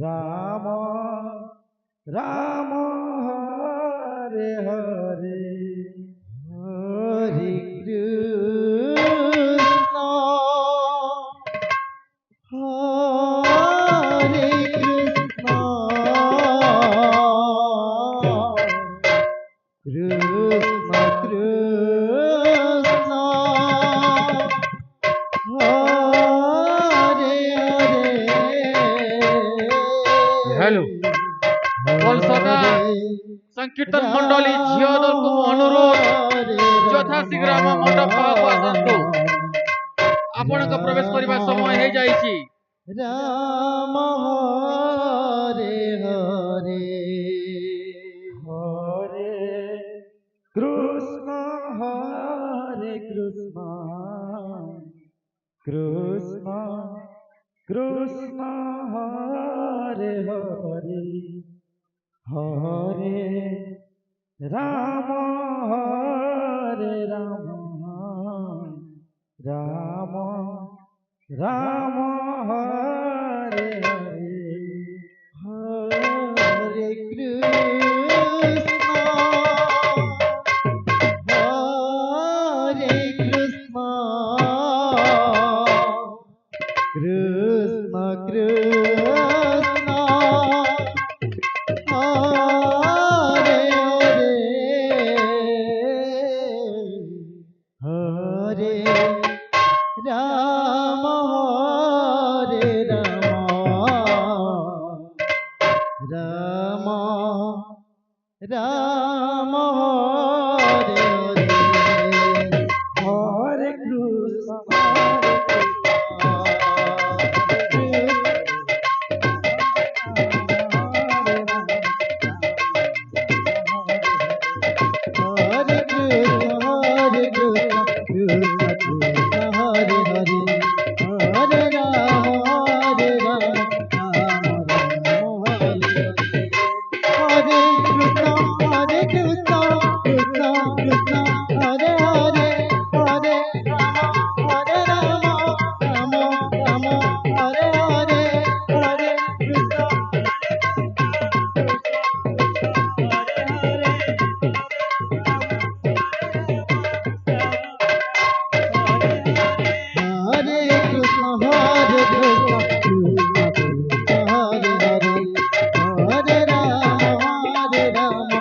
राम राम हरे हरे हरे कृष्ण हरे Krishna Krishna Krishna Hare Hare. Hello कलसदा संकीर्तन मंडली झियो दल को अनुरोध यथाशीघ्र आम मंडप को आसतु आपण प्रवेश करने समय हो जाइए। राम हरे हरे हरे कृष्ण कृष्ण कृष्ण हरे हरे हरे राम राम राम हरे हरे हरे कृष्ण हरे कृष्ण कृष्ण कृष्ण हरे हरे हरे राम हरे राम राम हरे हरे हरे कृष्ण हरे कृष्ण हरे कृष्ण कृष्ण कृष्ण हरे हरे हरे राम राम राम हरे हरे हरे कृष्ण कृष्ण कृष्ण हरे हरे हरे राम राम राम हरे हरे हरे कृष्ण हरे कृष्ण कृष्ण कृष्ण हरे हरे हरे राम राम हरे हरे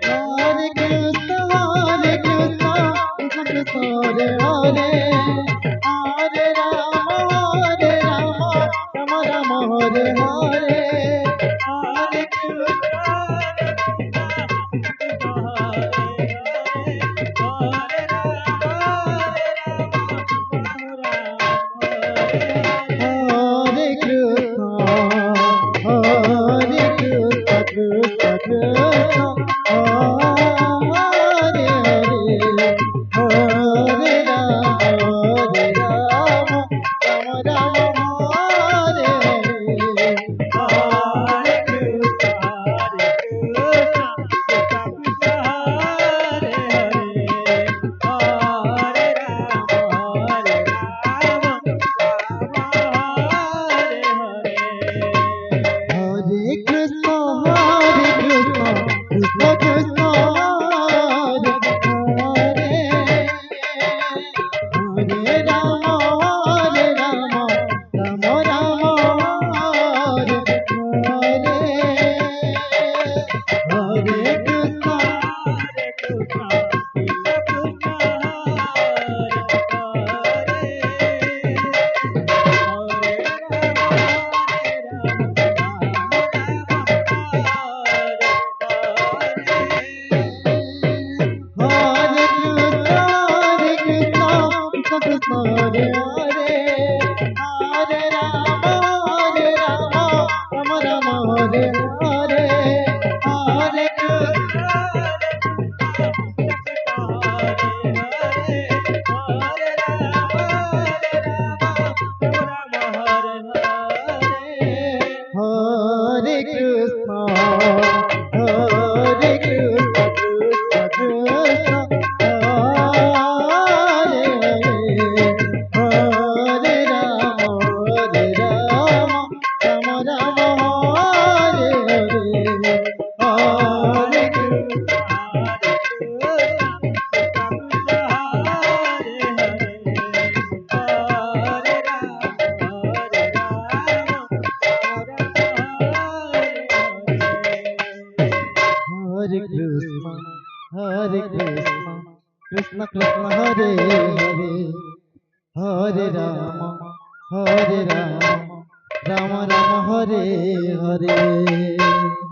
हरे कृष्ण हरे Krishna Krishna Krishna Hare Hare Hare Ram Ram Hare Krishna, Krishna Krishna Hare Hare, Hare Rama, Hare Rama, Rama Rama Hare Hare.